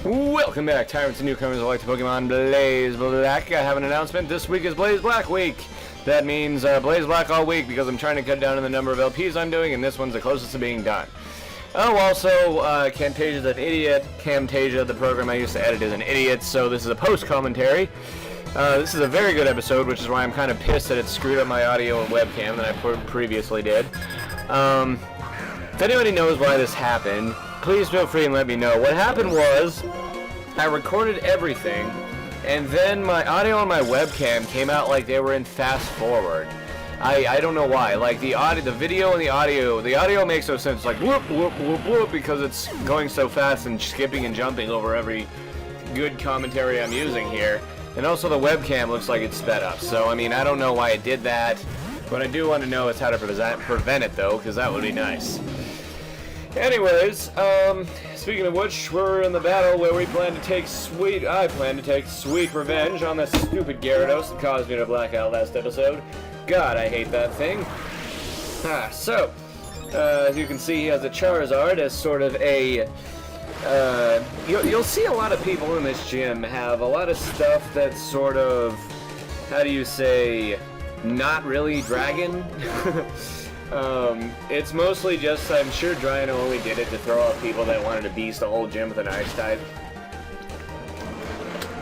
Welcome back, tyrants and newcomers who like to Pokemon Blaze Black. I have an announcement. This week is Blaze Black week. That means Blaze Black all week because I'm trying to cut down on the number of LPs I'm doing, and this one's the closest to being done. Oh, also, Camtasia's an idiot. Camtasia, the program I used to edit, is an idiot, so this is a post-commentary. This is a very good episode, which is why I'm kind of pissed that it screwed up my audio and webcam that I previously did. If anybody knows why this happened, please feel free and let me know. What happened was, I recorded everything, and then my audio and my webcam came out like they were in fast forward. I don't know why. Like the video and the audio makes no sense. Like whoop whoop whoop whoop because it's going so fast and skipping and jumping over every good commentary I'm using here. And also the webcam looks like it's sped up. So I mean I don't know why it did that. What I do want to know is how to prevent it though, because that would be nice. Anyways, speaking of which, we're in the battle where I plan to take sweet revenge on this stupid Gyarados that caused me to black out last episode. God, I hate that thing. As you can see, he has a Charizard as sort of a, you'll see a lot of people in this gym have a lot of stuff that's sort of, how do you say, not really dragon? It's mostly just, I'm sure Dryano only did it to throw out people that wanted to beast the whole gym with an ice type.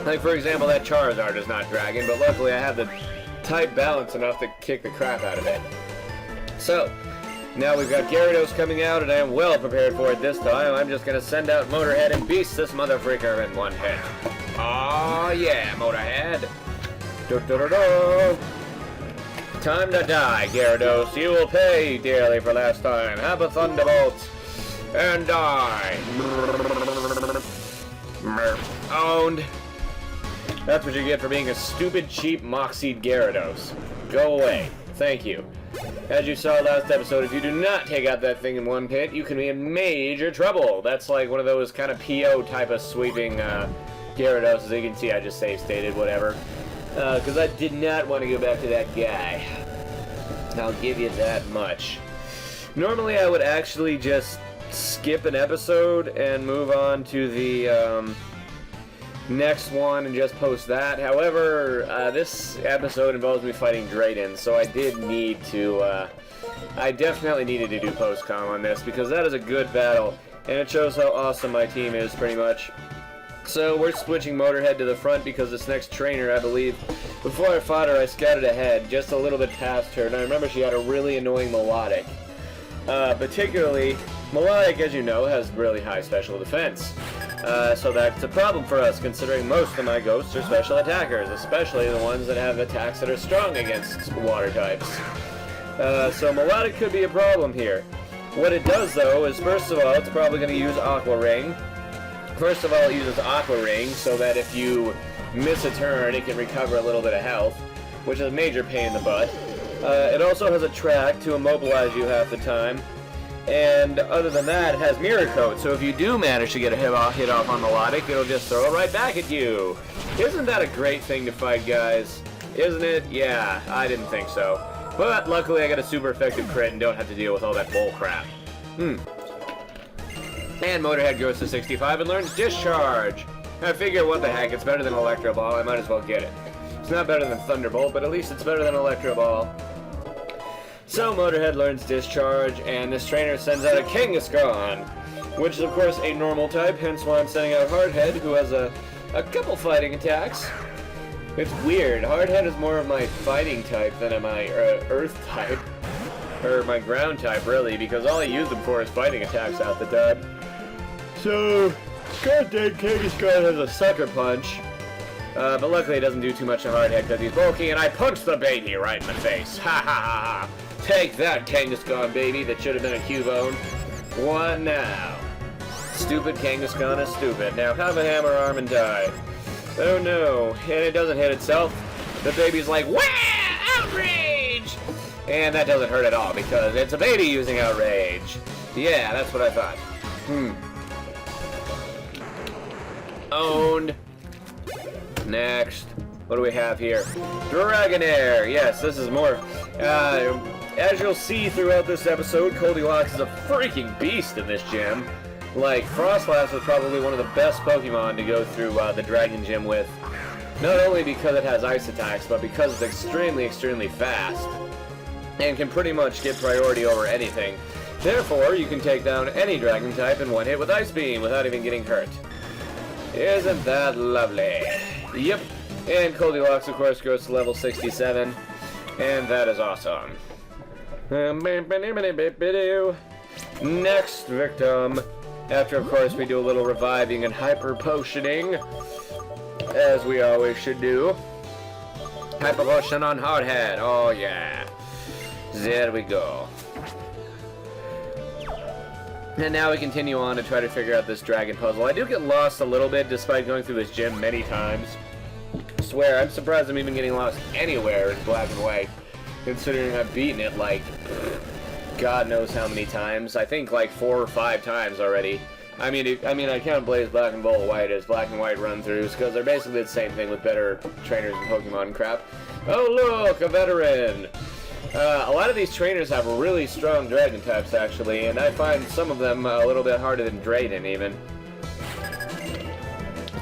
Like, for example, that Charizard is not dragon, but luckily I have the type balance enough to kick the crap out of it. So, now we've got Gyarados coming out, and I am well prepared for it this time. I'm just gonna send out Motorhead and beast this motherfreaker in one hit. Aw, yeah, Motorhead. Do-do-do-do. Time to die, Gyarados. You will pay dearly for last time. Have a Thunderbolt and die. Owned. That's what you get for being a stupid, cheap, moxied Gyarados. Go away. Thank you. As you saw last episode, if you do not take out that thing in one hit, you can be in major trouble. That's like one of those kind of PO type of sweeping Gyarados. As you can see, I just save stated, whatever. Because I did not want to go back to that guy. I'll give you that much. Normally I would actually just skip an episode and move on to the next one and just post that. However, this episode involves me fighting Drayden, so I did need to, I definitely needed to do post-com on this because that is a good battle, and it shows how awesome my team is pretty much. So we're switching Motorhead to the front because this next trainer, I believe, before I fought her, I scouted ahead just a little bit past her, and I remember she had a really annoying Melodic. Particularly, Melodic, as you know, has really high special defense. So that's a problem for us, considering most of my ghosts are special attackers, especially the ones that have attacks that are strong against water types. So Melodic could be a problem here. What it does, though, is first of all, it's probably going to use Aqua Ring. First of all, it uses Aqua Ring so that if you miss a turn, it can recover a little bit of health, which is a major pain in the butt. It also has a track to immobilize you half the time, and other than that, it has Mirror Coat, so if you do manage to get a hit off on Melodic, it'll just throw it right back at you. Isn't that a great thing to fight, guys? Isn't it? Yeah, I didn't think so. But luckily I got a super effective crit and don't have to deal with all that bull crap. And Motorhead goes to 65 and learns Discharge. I figure, what the heck, it's better than Electro Ball, I might as well get it. It's not better than Thunderbolt, but at least it's better than Electro Ball. So Motorhead learns Discharge, and this trainer sends out a Kangaskhan, which is of course a normal type, hence why I'm sending out Hardhead, who has a couple fighting attacks. It's weird, Hardhead is more of my fighting type than my earth type. Or my ground type, really, because all I use them for is fighting attacks half the time. So, goddamn Kangaskhan has a Sucker Punch. But luckily it doesn't do too much to Hardhead because he's bulky, and I punched the baby right in the face. Ha ha ha ha! Take that, Kangaskhan baby, that should have been a Cubone. What now? Stupid Kangaskhan is stupid. Now have a Hammer Arm and die. Oh no, and it doesn't hit itself. The baby's like, wah! Outrage! And that doesn't hurt at all because it's a baby using Outrage. Yeah, that's what I thought. Owned. Next. What do we have here? Dragonair. Yes, this is more. As you'll see throughout this episode, Goldilocks is a freaking beast in this gym. Like, Frostlass was probably one of the best Pokemon to go through the Dragon Gym with. Not only because it has ice attacks, but because it's extremely, extremely fast. And can pretty much get priority over anything. Therefore, you can take down any Dragon type in one hit with Ice Beam without even getting hurt. Isn't that lovely? Yep. And Goldilocks, of course, goes to level 67. And that is awesome. Next victim. After, of course, we do a little reviving and hyper potioning, as we always should do. Hyper potion on Hardhead. Oh, yeah. There we go. And now we continue on to try to figure out this dragon puzzle. I do get lost a little bit despite going through this gym many times. I swear, I'm surprised I'm even getting lost anywhere in Black and White, considering I've beaten it like God knows how many times. I think like 4 or 5 times already. I mean, I count Blaze Black and Bolt White as Black and White run-throughs because they're basically the same thing with better trainers and Pokemon and crap. Oh look, a veteran! A lot of these trainers have really strong dragon types actually, and I find some of them a little bit harder than Drayden even.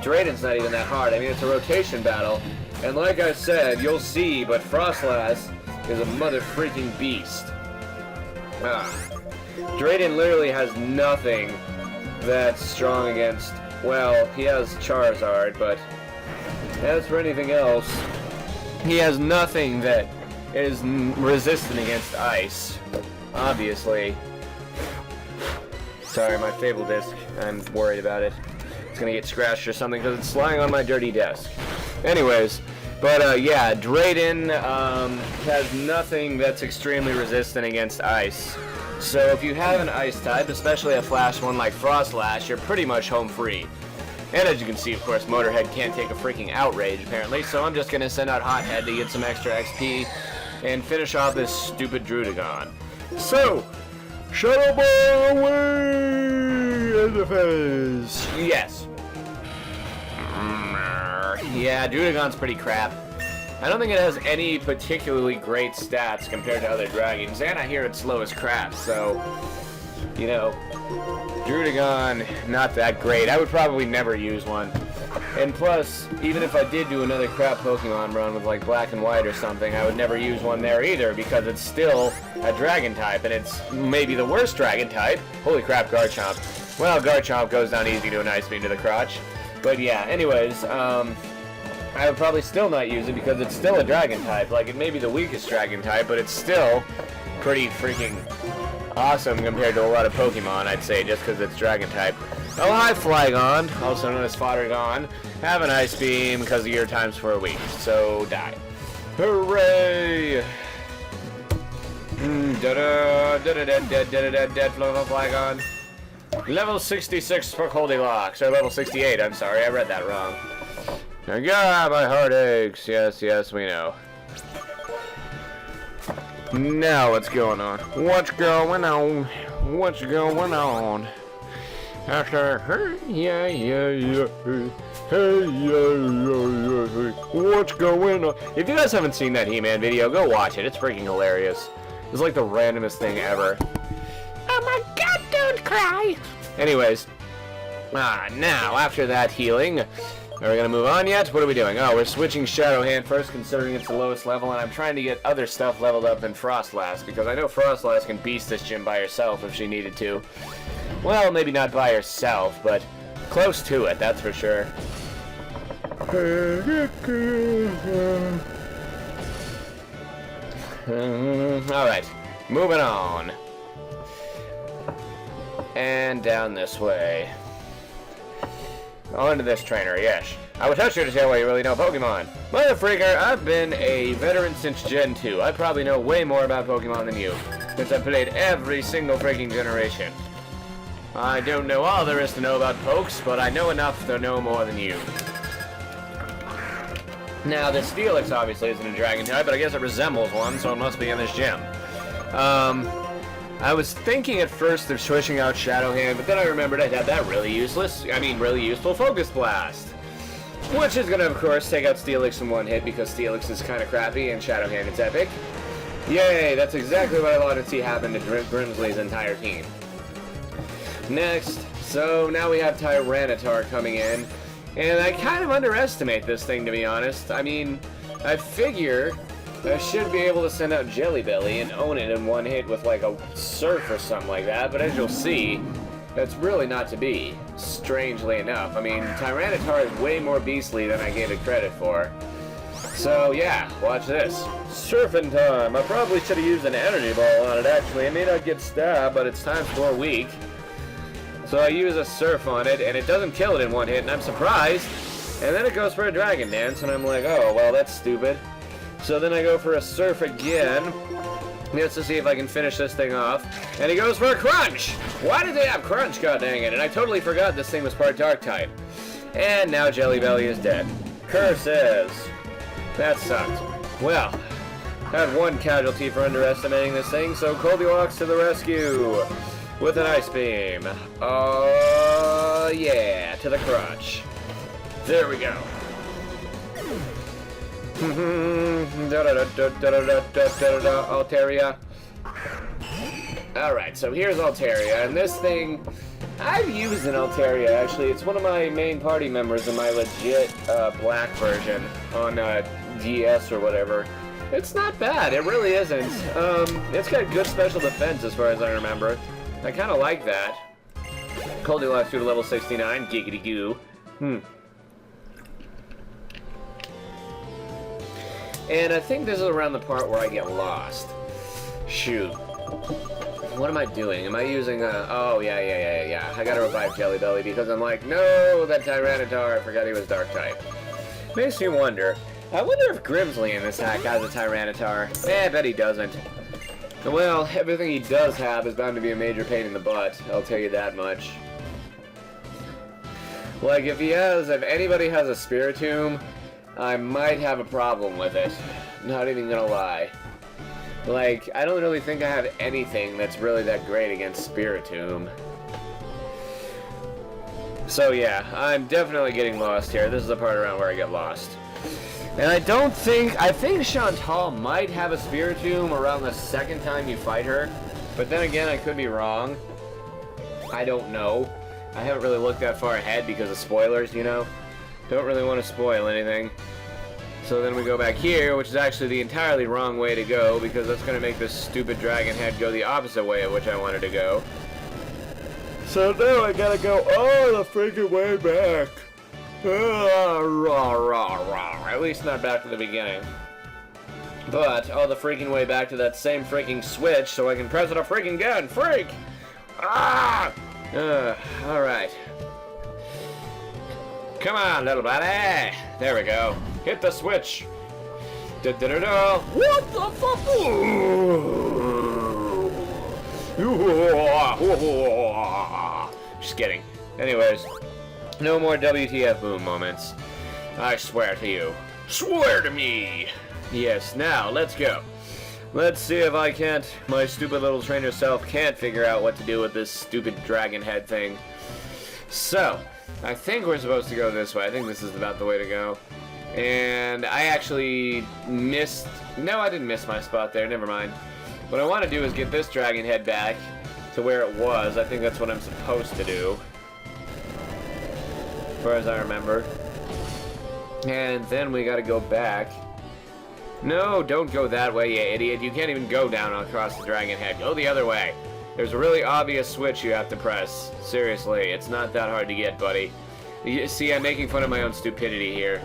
Drayden's not even that hard. I mean, it's a rotation battle, and like I said, you'll see, but Frostlass is a mother freaking beast. Drayden literally has nothing that's strong against, well, he has Charizard, but as for anything else, he has nothing that is resistant against ice, obviously. Sorry, my Fable Disc, I'm worried about it. It's gonna get scratched or something because it's lying on my dirty desk. Anyways, but yeah, Drayden has nothing that's extremely resistant against ice. So if you have an ice type, especially a flash one like Frostlash, you're pretty much home free. And as you can see, of course, Motorhead can't take a freaking outrage apparently, so I'm just gonna send out Hothead to get some extra XP and finish off this stupid Drudagon. So, Shadow Ball away in the face. Yes. Yeah, Drudagon's pretty crap. I don't think it has any particularly great stats compared to other dragons, and I hear it's slow as crap, so, you know, Drudagon, not that great. I would probably never use one. And plus, even if I did do another crap Pokemon run with like Black and White or something, I would never use one there either, because it's still a dragon type, and it's maybe the worst dragon type. Holy crap, Garchomp. Well, Garchomp goes down easy to an Ice Beam to the crotch. But yeah, anyways, I would probably still not use it because it's still a dragon type. Like, it may be the weakest dragon type, but it's still pretty freaking awesome compared to a lot of Pokemon, I'd say, just because it's dragon type. Oh, hi, Flygon, also known as Foddergon. Have an Ice Beam because of your times for a week, so die. Hooray! Dead Flygon. Level 66 for Goldilocks, or level 68, I'm sorry, I read that wrong. God, my heart aches. Yes, yes, we know. Now, what's going on? What's going on? What's going on? After, yeah, yeah, yeah, hey, yeah. What's going on? If you guys haven't seen that He-Man video, go watch it. It's freaking hilarious. It's like the randomest thing ever. Oh my God, don't cry. Anyways, now, after that healing, are we going to move on yet? What are we doing? Oh, we're switching Shadow Hand first, considering it's the lowest level, and I'm trying to get other stuff leveled up than Frostlass, because I know Frostlass can beast this gym by herself if she needed to. Well, maybe not by herself, but close to it, that's for sure. Alright, moving on. And down this way. On to this trainer, yes. I will touch you to tell why you really know Pokemon. Mother Freaker, I've been a veteran since Gen 2. I probably know way more about Pokemon than you, since I've played every single freaking generation. I don't know all there is to know about Pokes, but I know enough to know more than you. Now, the Steelix obviously isn't a dragon type, but I guess it resembles one, so it must be in this gym. I was thinking at first of switching out Shadow Hand, but then I remembered I'd have that really useful Focus Blast. Which is going to, of course, take out Steelix in one hit, because Steelix is kind of crappy and Shadow Hand is epic. Yay, that's exactly what I wanted to see happen to Grimsley's entire team. Next, So now we have Tyranitar coming in, and I kind of underestimate this thing, to be honest. I mean, I figure I should be able to send out Jelly Belly and own it in one hit with like a Surf or something like that, but as you'll see, that's really not to be, strangely enough. I mean, Tyranitar is way more beastly than I gave it credit for. So yeah, watch this. Surfing time. I probably should have used an energy ball on it, actually. It may not get stabbed, but its times 4 weak. So I use a Surf on it, and it doesn't kill it in one hit, and I'm surprised. And then it goes for a Dragon Dance, and I'm like, oh, well, that's stupid. So then I go for a Surf again, just to see if I can finish this thing off. And he goes for a Crunch! Why did they have Crunch, god dang it? And I totally forgot this thing was part Dark-type. And now Jelly Belly is dead. Curses! That sucked. Well, had one casualty for underestimating this thing, so Goldilocks to the rescue with an Ice Beam. Oh, yeah, to the crotch. There we go. Altaria. Alright, so here's Altaria, and this thing, I've used an Altaria, actually. It's one of my main party members in my legit black version on DS or whatever. It's not bad, it really isn't. It's got good special defense as far as I remember. I kind of like that. Goldilocks through to level 69, giggity goo. And I think this is around the part where I get lost. Shoot. What am I doing? Am I using a... Oh, yeah. I gotta revive Jelly Belly because I'm like, no, that Tyranitar, I forgot he was Dark-type. Makes me wonder. I wonder if Grimsley in this hack has a Tyranitar. I bet he doesn't. Well, everything he does have is bound to be a major pain in the butt, I'll tell you that much. Like, if anybody has a Spiritomb, I might have a problem with it. Not even gonna lie. Like, I don't really think I have anything that's really that great against Spiritomb. So yeah, I'm definitely getting lost here. This is the part around where I get lost. And I think Chantal might have a Spiritomb around the second time you fight her. But then again, I could be wrong. I don't know. I haven't really looked that far ahead because of spoilers, you know? Don't really want to spoil anything. So then we go back here, which is actually the entirely wrong way to go, because that's going to make this stupid dragon head go the opposite way of which I wanted to go. So now I gotta go all the freaking way back. At least not back to the beginning. But all the freaking way back to that same freaking switch so I can press it a freaking gun. Freak! Ah! Alright. Come on, little buddy. There we go. Hit the switch. Da-da-da-da. What the fuck? Just kidding. Anyways, no more WTF boom moments. I swear to you. Swear to me! Yes, now, let's go. Let's see if my stupid little trainer self can't figure out what to do with this stupid dragon head thing. So, I think we're supposed to go this way. I think this is about the way to go. And I actually missed... No, I didn't miss my spot there. Never mind. What I want to do is get this dragon head back to where it was. I think that's what I'm supposed to do, as far as I remember. And then we gotta go back. No, don't go that way, you idiot. You can't even go down across the dragon head. Go the other way. There's a really obvious switch you have to press. Seriously, it's not that hard to get, buddy. You see, I'm making fun of my own stupidity here.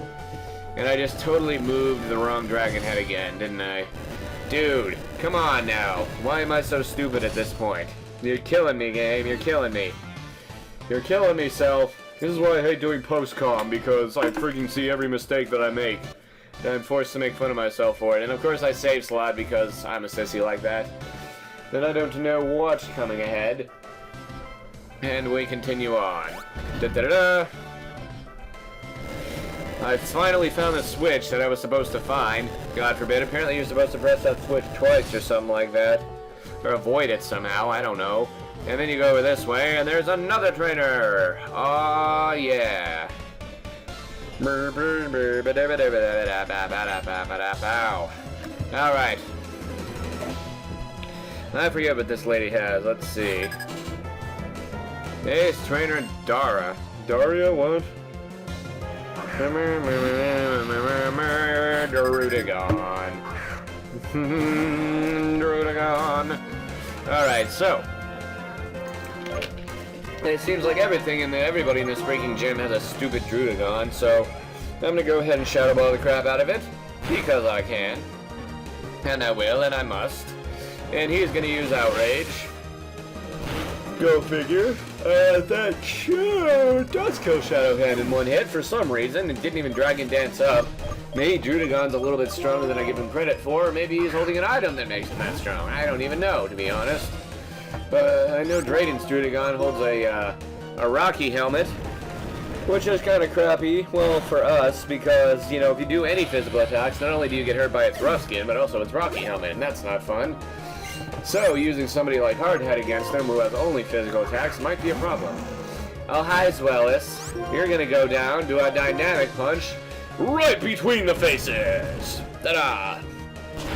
And I just totally moved the wrong dragon head again, didn't I? Dude, come on now. Why am I so stupid at this point? You're killing me, game. You're killing me. You're killing me, self. This is why I hate doing post-com, because I freaking see every mistake that I make. And I'm forced to make fun of myself for it. And of course I save slot because I'm a sissy like that. Then I don't know what's coming ahead. And we continue on. Da-da-da-da! I finally found the switch that I was supposed to find. God forbid. Apparently you're supposed to press that switch twice or something like that. Or avoid it somehow. I don't know. And then you go over this way, and there's another trainer! Aw, yeah. Alright. I forget what this lady has. Let's see. Ace Trainer Dara. Daria, what? Darutagon. Darutagon. Alright, so. It seems like everybody in this freaking gym has a stupid Drutagon, so I'm gonna go ahead and Shadow Ball the crap out of it, because I can. And I will, and I must. And he's gonna use Outrage. Go figure. That sure does kill Shadow Hand in one hit for some reason. It didn't even Dragon Dance up. Maybe Drutagon's a little bit stronger than I give him credit for. Or maybe he's holding an item that makes him that strong. I don't even know, to be honest. But I know Drayden's Drutagon holds a Rocky helmet, which is kind of crappy, well, for us, because, you know, if you do any physical attacks, not only do you get hurt by its rough skin, but also its Rocky helmet, and that's not fun. So, using somebody like Hardhead against them, who has only physical attacks, might be a problem. Oh, hi, Zwellis. You're gonna go down, do a dynamic punch, right between the faces! Ta-da!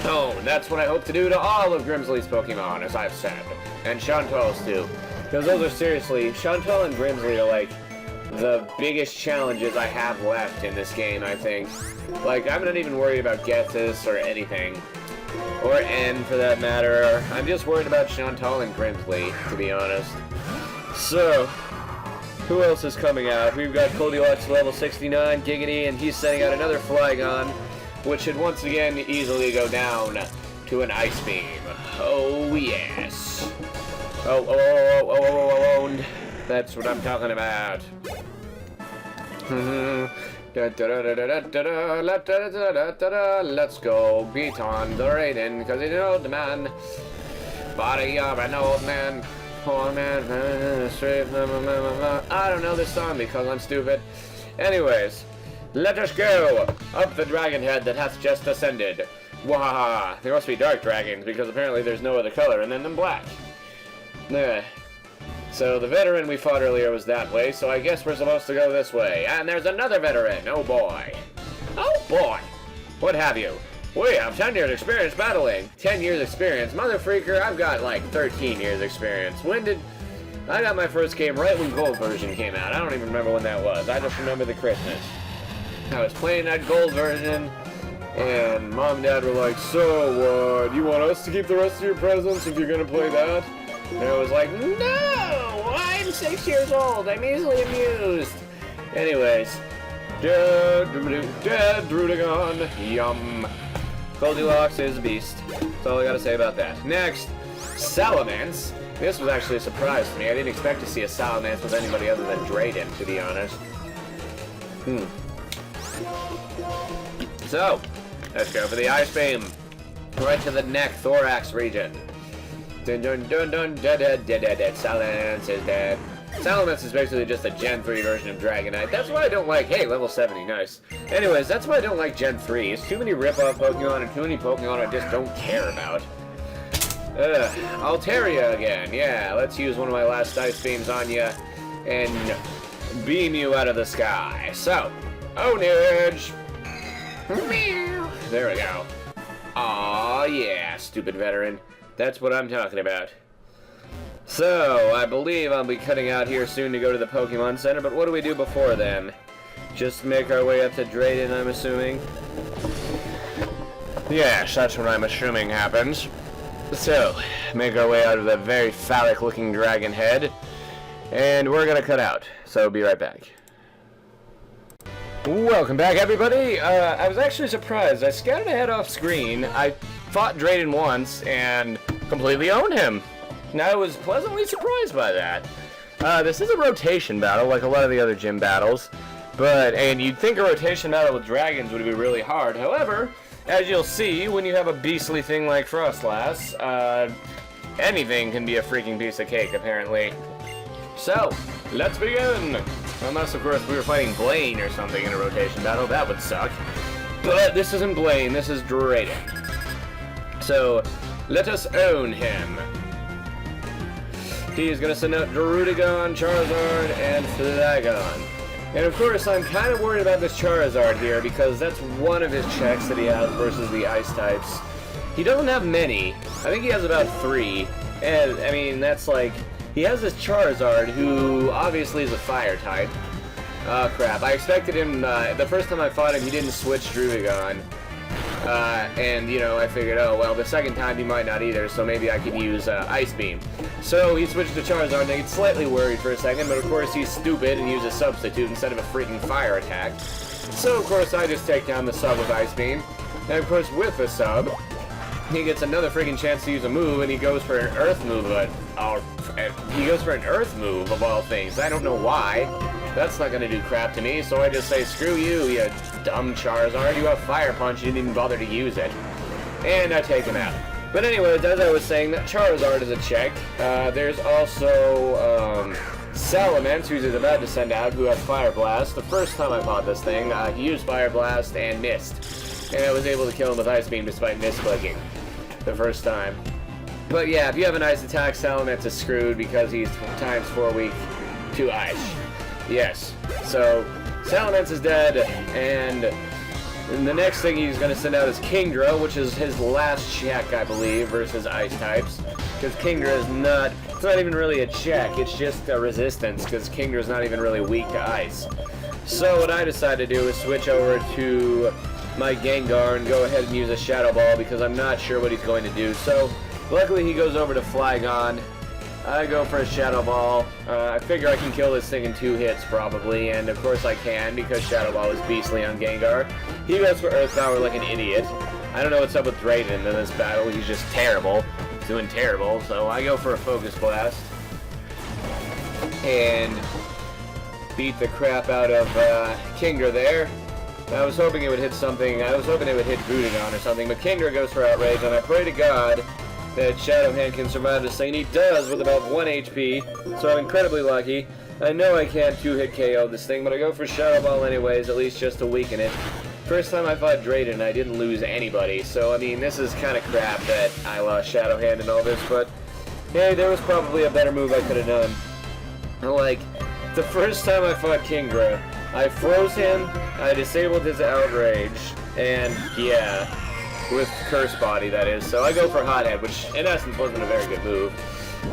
Oh, that's what I hope to do to all of Grimsley's Pokemon, as I've said. And Chantal's too. Because those are seriously, Chantal and Grimsley are like the biggest challenges I have left in this game, I think. Like, I'm not even worried about Gethys or anything. Or N, for that matter. I'm just worried about Chantal and Grimsley, to be honest. So, who else is coming out? We've got Goldilocks level 69, Giggity, and he's sending out another Flygon, which should once again easily go down to an Ice Beam. Oh, yes. Oh. That's what I'm talking about. Let's go beat on the Raiden, because he's an old man. Body of an old man. Poor man. I don't know this song because I'm stupid. Anyways, let us go up the dragon head that hath just ascended. Wahaha. There must be dark dragons, because apparently there's no other color in them than black. So the veteran we fought earlier was that way, so I guess we're supposed to go this way. And there's another veteran! Oh boy. Oh boy! What have you? We have 10 years experience battling. 10 years experience? Mother freaker, I've got like 13 years experience. I got my first game right when Gold version came out. I don't even remember when that was. I just remember the Christmas. I was playing that Gold version, and Mom and Dad were like, so, you want us to keep the rest of your presents if you're gonna play that? And I was like, no! I'm 6 years old. I'm easily amused. Anyways. Dead Drutagon. Yum. Goldilocks is a beast. That's all I gotta say about that. Next, Salamence. This was actually a surprise to me. I didn't expect to see a Salamence with anybody other than Drayden, to be honest. So, let's go for the Ice Beam. Right to the neck, thorax region. Dun dun dun dun, dead. Salamence is dead. Salamence is basically just a Gen 3 version of Dragonite. That's why I don't like, hey, level 70, nice. Anyways, that's why I don't like Gen 3. It's too many rip-off Pokemon and too many Pokemon I just don't care about. Altaria again. Yeah, let's use one of my last Ice Beams on you and beam you out of the sky. So, Onage. There we go. Aw, yeah, stupid veteran. That's what I'm talking about. So, I believe I'll be cutting out here soon to go to the Pokemon Center, but what do we do before then? Just make our way up to Drayden, I'm assuming? Yes, that's what I'm assuming happens. So, make our way out of the very phallic-looking dragon head, and we're gonna cut out. So, be right back. Welcome back, everybody! I was actually surprised. I scouted ahead off screen. I fought Drayden once and completely owned him. And I was pleasantly surprised by that. This is a rotation battle, like a lot of the other gym battles. And you'd think a rotation battle with dragons would be really hard. However, as you'll see, when you have a beastly thing like Frostlass, anything can be a freaking piece of cake, apparently. So, let's begin! Unless, of course, we were fighting Blaine or something in a rotation battle, that would suck. But this isn't Blaine, this is Drayden. So, let us own him. He's gonna send out Drutagon, Charizard, and Flygon. And of course, I'm kind of worried about this Charizard here, because that's one of his checks that he has versus the Ice types. He doesn't have many. I think he has about 3. And, I mean, that's like... he has this Charizard, who obviously is a fire type. Oh crap, I expected him, the first time I fought him, he didn't switch Druddigon. And, you know, I figured, oh, well, the second time he might not either, so maybe I could use Ice Beam. So he switched to Charizard, and I get slightly worried for a second, but of course he's stupid and uses Substitute instead of a freaking fire attack. So, of course, I just take down the sub with Ice Beam. And, of course, with the sub, he gets another freaking chance to use a move, and he goes for an Earth move, he goes for an Earth move, of all things. I don't know why. That's not gonna do crap to me, so I just say, screw you, you dumb Charizard. You have Fire Punch, you didn't even bother to use it. And I take him out. But anyways, as I was saying, that Charizard is a check. There's also, Salamence, who's about to send out, who has Fire Blast. The first time I fought this thing, he used Fire Blast and missed. And I was able to kill him with Ice Beam despite misclicking the first time. But yeah, if you have an Ice attack, Salamence is screwed because he's ×4 weak to Ice. Yes. So, Salamence is dead, and the next thing he's going to send out is Kingdra, which is his last check, I believe, versus Ice types. Because Kingdra is not, it's not even really a check, it's just a resistance, because Kingdra is not even really weak to Ice. So what I decided to do is switch over to my Gengar and go ahead and use a Shadow Ball, because I'm not sure what he's going to do. So, luckily he goes over to Flygon. I go for a Shadow Ball. I figure I can kill this thing in 2 hits, probably, and of course I can, because Shadow Ball is beastly on Gengar. He goes for Earth Power like an idiot. I don't know what's up with Drayden in this battle, he's just terrible. He's doing terrible, so I go for a Focus Blast. And beat the crap out of Kingdra there. I was hoping it would hit something, I was hoping it would hit Druddigon or something, but Kingdra goes for Outrage, and I pray to God that Shadow Hand can survive this thing, and he does with about 1 HP, so I'm incredibly lucky. I know I can't 2-hit KO this thing, but I go for Shadow Ball anyways, at least just to weaken it. First time I fought Drayden, I didn't lose anybody, so I mean, this is kind of crap that I lost Shadow Hand and all this, but hey, there was probably a better move I could have done. Like, the first time I fought Kingdra, I froze him, I disabled his Outrage, and yeah, with Curse Body, that is. So I go for Hot Head, which in essence wasn't a very good move.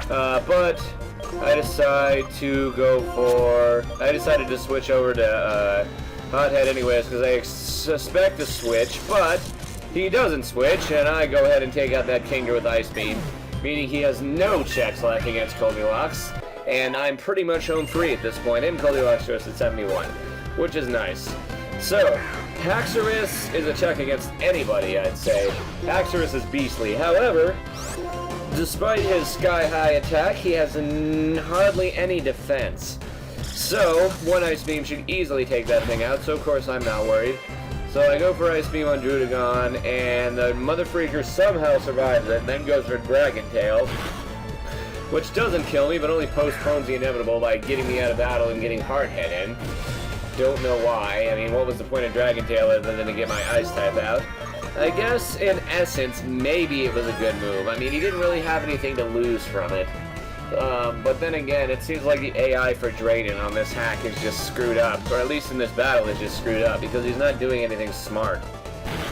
But I decided to switch over to Hot Head anyways, because I suspect a switch, but he doesn't switch, and I go ahead and take out that Kingdra with Ice Beam, meaning he has no checks left against Goldilocks, and I'm pretty much home free at this point, and Goldilocks goes at 71, which is nice. So, Haxorus is a check against anybody, I'd say. Haxorus is beastly. However, despite his sky-high attack, he has hardly any defense. So, 1 Ice Beam should easily take that thing out, so of course I'm not worried. So I go for Ice Beam on Druddigon, and the Mother Freaker somehow survives it, and then goes for Dragon Tail, which doesn't kill me, but only postpones the inevitable by getting me out of battle and getting Hard Head in. Don't know why. I mean, what was the point of Dragon Tail other than to get my Ice type out? I guess, in essence, maybe it was a good move. I mean, he didn't really have anything to lose from it. But then again, it seems like the AI for Drayden on this hack is just screwed up. Or at least in this battle, is just screwed up, because he's not doing anything smart.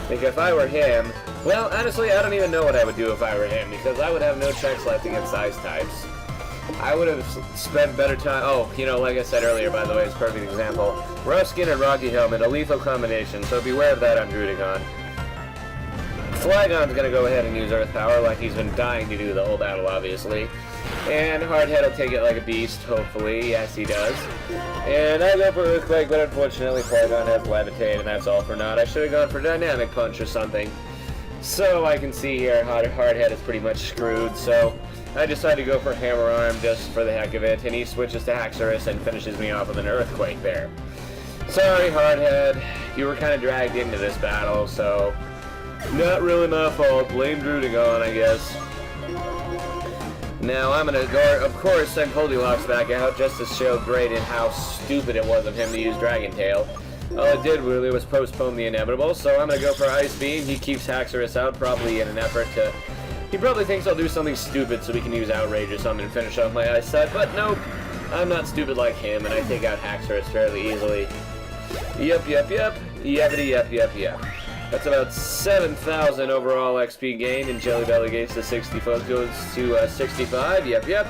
Like, if I were him... Well, honestly, I don't even know what I would do if I were him, because I would have no checks left against Ice types. I would have spent better time... Oh, you know, like I said earlier, by the way, it's a perfect example. Rough Skin and Rocky Helmet, a lethal combination, so beware of that on Druddigon. Flygon's gonna go ahead and use Earth Power, like he's been dying to do the whole battle, obviously. And Hardhead will take it like a beast, hopefully. Yes, he does. And I go for Earthquake, but unfortunately Flygon has Levitate, and that's all for naught. I should have gone for Dynamic Punch or something. So I can see here, Hardhead is pretty much screwed, so... I decided to go for Hammer Arm just for the heck of it, and he switches to Haxorus and finishes me off with an Earthquake there. Sorry, Hardhead. You were kind of dragged into this battle, so... Not really my fault. Blame Druddigon, I guess. Now I'm gonna go, of course, send Goldilocks back out just to show Drayden how stupid it was of him to use Dragon Tail. All it did really was postpone the inevitable, so I'm gonna go for Ice Beam. He keeps Haxorus out, probably in an effort to... He probably thinks I'll do something stupid so we can use Outrage or something and finish off my Ice set, but nope. I'm not stupid like him, and I take out Haxorus fairly easily. Yep. Yep. That's about 7,000 overall XP gain, and Jelly Belly goes to 65. Yep.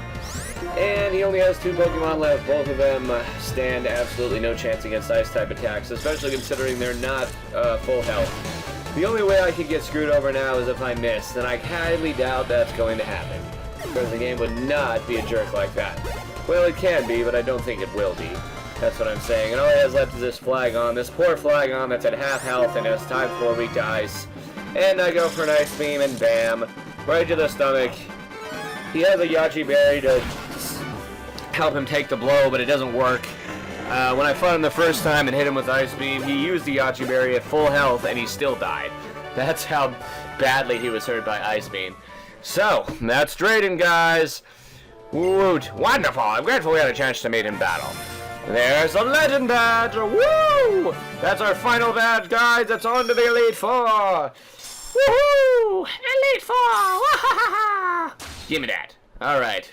And he only has 2 Pokemon left. Both of them stand absolutely no chance against Ice-type attacks, especially considering they're not full health. The only way I could get screwed over now is if I miss, and I highly doubt that's going to happen. Because the game would not be a jerk like that. Well, it can be, but I don't think it will be. That's what I'm saying. And all he has left is this Flagon. This poor Flagon that's at half health and has time for weak to ice. And I go for an Ice Beam, and bam. Right to the stomach. He has a Yachi Berry to help him take the blow, but it doesn't work. When I fought him the first time and hit him with Ice Beam, he used the Yachi Berry at full health, and he still died. That's how badly he was hurt by Ice Beam. So, that's Drayden, guys. Woot. Wonderful. I'm grateful we had a chance to meet in battle. There's the Legend Badge. Woo! That's our final badge, guys. It's on to the Elite Four. Woohoo! Elite Four! Give me that. Alright.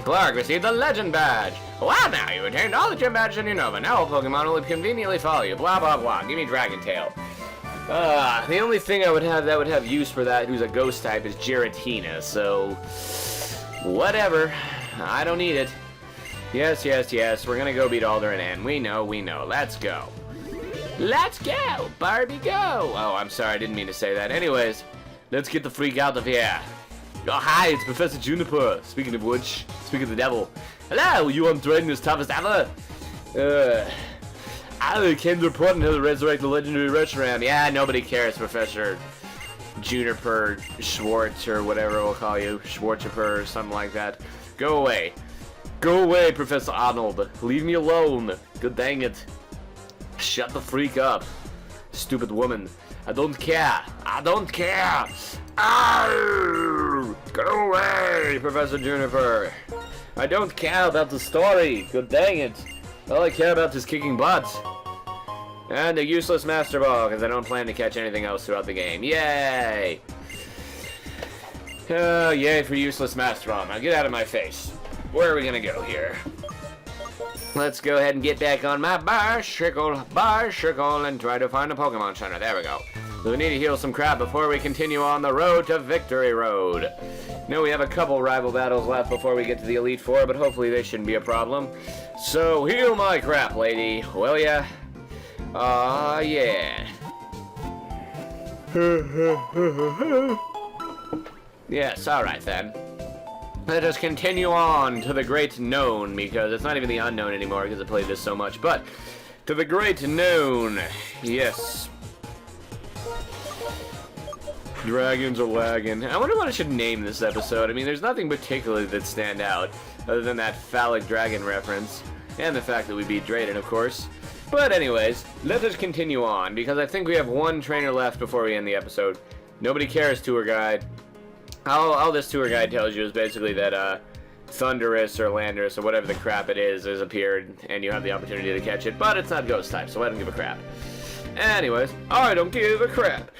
Clark received the Legend Badge. Well, now you attained all the gym badges in Unova. Now all Pokemon will conveniently follow you. Blah, blah, blah. Give me Dragon Tail. The only thing I would have that would have use for that who's a ghost type is Giratina, so whatever. I don't need it. Yes, yes, yes. We're gonna go beat Alder and Ann. We know, we know. Let's go. Let's go! Barbie, go! Oh, I'm sorry. I didn't mean to say that. Anyways, let's get the freak out of here. Oh, hi, it's Professor Juniper. Speaking of which, speaking of the devil. Hello, you on Drayden toughest ever? I came to report until to resurrect the legendary Reshiram. Yeah, nobody cares, Professor Juniper Schwartz, or whatever we'll call you. Schwartziper, or something like that. Go away. Go away, Professor Arnold. Leave me alone. Good dang it. Shut the freak up. Stupid woman. I don't care. I don't care. Arr! Go away, Professor Juniper. I don't care about the story. Good dang it. All I care about is kicking butt. And a useless Master Ball, because I don't plan to catch anything else throughout the game. Yay! Yay for useless Master Ball. Now get out of my face. Where are we gonna go here? Let's go ahead and get back on my bicycle, and try to find a Pokemon Center. There we go. We need to heal some crap before we continue on the road to Victory Road. No, we have a couple rival battles left before we get to the Elite Four, but hopefully they shouldn't be a problem. So heal my crap, lady, will ya? Aw, yeah. Yes, alright then. Let us continue on to the Great Known, because it's not even the Unknown anymore because I played this so much, but to the Great Known, yes. Dragons are lagging. I wonder what I should name this episode. I mean, there's nothing particularly that stand out, other than that phallic dragon reference, and the fact that we beat Drayden, of course. But anyways, let us continue on, because I think we have one trainer left before we end the episode. Nobody cares, tour guide. All this tour guide tells you is basically that Thundurus or Landorus or whatever the crap it is has appeared, and you have the opportunity to catch it, but it's not ghost type, so I don't give a crap. Anyways, I don't give a crap.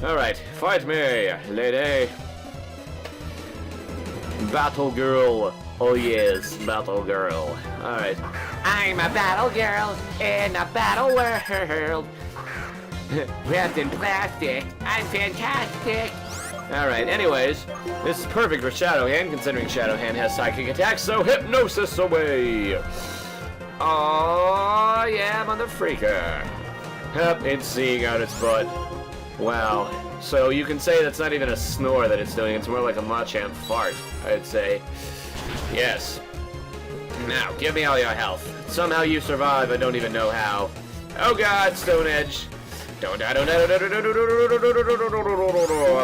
Alright, fight me, lady. Battle girl. Oh yes, battle girl. Alright. I'm a battle girl in a battle world. Wrapped in plastic. I'm fantastic. Alright, anyways, this is perfect for Shadowhand, considering Shadowhand has psychic attacks, so hypnosis away! Oh yeah, mother freaker. Yep, it's seeing out its butt. Wow. So you can say that's not even a snore that it's doing, it's more like a Machamp fart, I'd say. Yes. Now, give me all your health. Somehow you survive, I don't even know how. Oh god, Stone Edge. Don't die, don't die,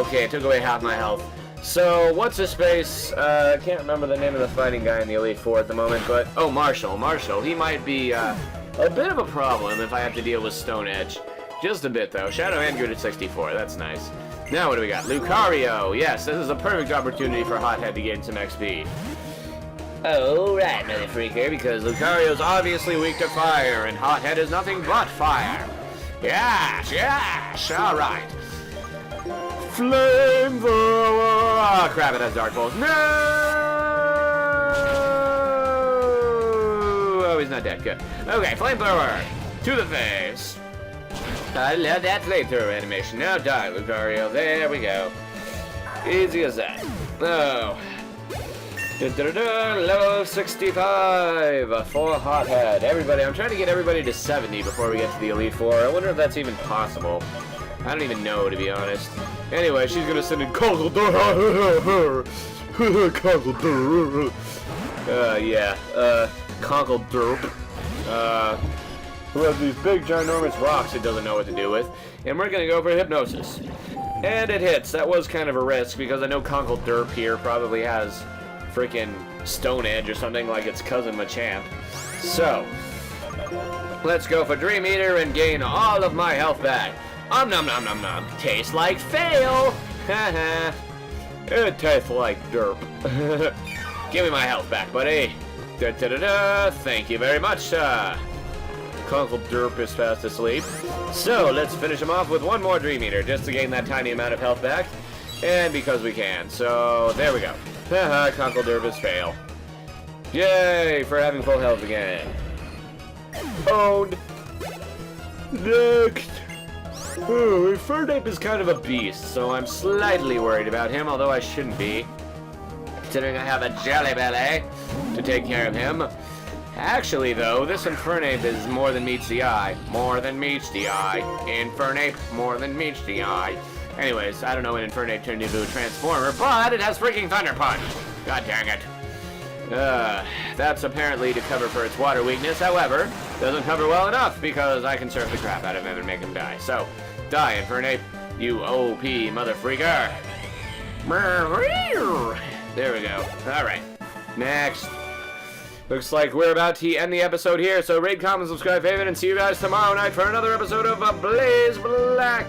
okay, it took away half my health. So, what's his face? I can't remember the name of the fighting guy in the Elite Four at the moment, but... Oh, Marshall. He might be, a bit of a problem if I have to deal with Stone Edge. Just a bit, though. Shadowhand good at 64, that's nice. Now what do we got? Lucario! Yes, this is a perfect opportunity for Hothead to gain some XP. Oh, right, Mother Freaker, because Lucario's obviously weak to fire, and Hothead is nothing but fire. Yes, yes, alright. Flamethrower! Oh, crap, it has Dark Pulse. No! Oh, he's not dead. Good. Okay, Flamethrower. To the face. I love that flamethrower animation. Now die, Lucario. There we go. Easy as that. Oh. Level 65 for Hothead. Everybody, I'm trying to get everybody to 70 before we get to the Elite Four. I wonder if that's even possible. I don't even know, to be honest. Anyway, she's gonna send in Conkle Derp. Conkle Derp. Conkle Derp. Who has these big, ginormous rocks it doesn't know what to do with. And we're gonna go for Hypnosis. And it hits. That was kind of a risk, because I know Conkle Derp here probably has freaking Stone Edge or something like its cousin Machamp. So, let's go for Dream Eater and gain all of my health back. Nom nom nom nom. Tastes like fail. Haha. It tastes like derp. Give me my health back, buddy. Da da da da. Thank you very much, Conkle Derp is fast asleep. So, let's finish him off with one more Dream Eater, just to gain that tiny amount of health back. And because we can. So, there we go. Haha, Conkle Derp is fail. Yay, for having full health again. Owned. Next. Oh, Infernape is kind of a beast, so I'm slightly worried about him, although I shouldn't be, considering I have a Jelly Belly to take care of him. Actually, though, this Infernape is more than meets the eye. More than meets the eye. Infernape, more than meets the eye. Anyways, I don't know when Infernape turned into a Transformer, but it has freaking Thunder Punch. God dang it. That's apparently to cover for its water weakness. However, doesn't cover well enough because I can surf the crap out of him and make him die. So, die, Infernape, you OP mother freaker. There we go. Alright. Next. Looks like we're about to end the episode here, so rate, comment, subscribe, favorite, and see you guys tomorrow night for another episode of Blaze Black.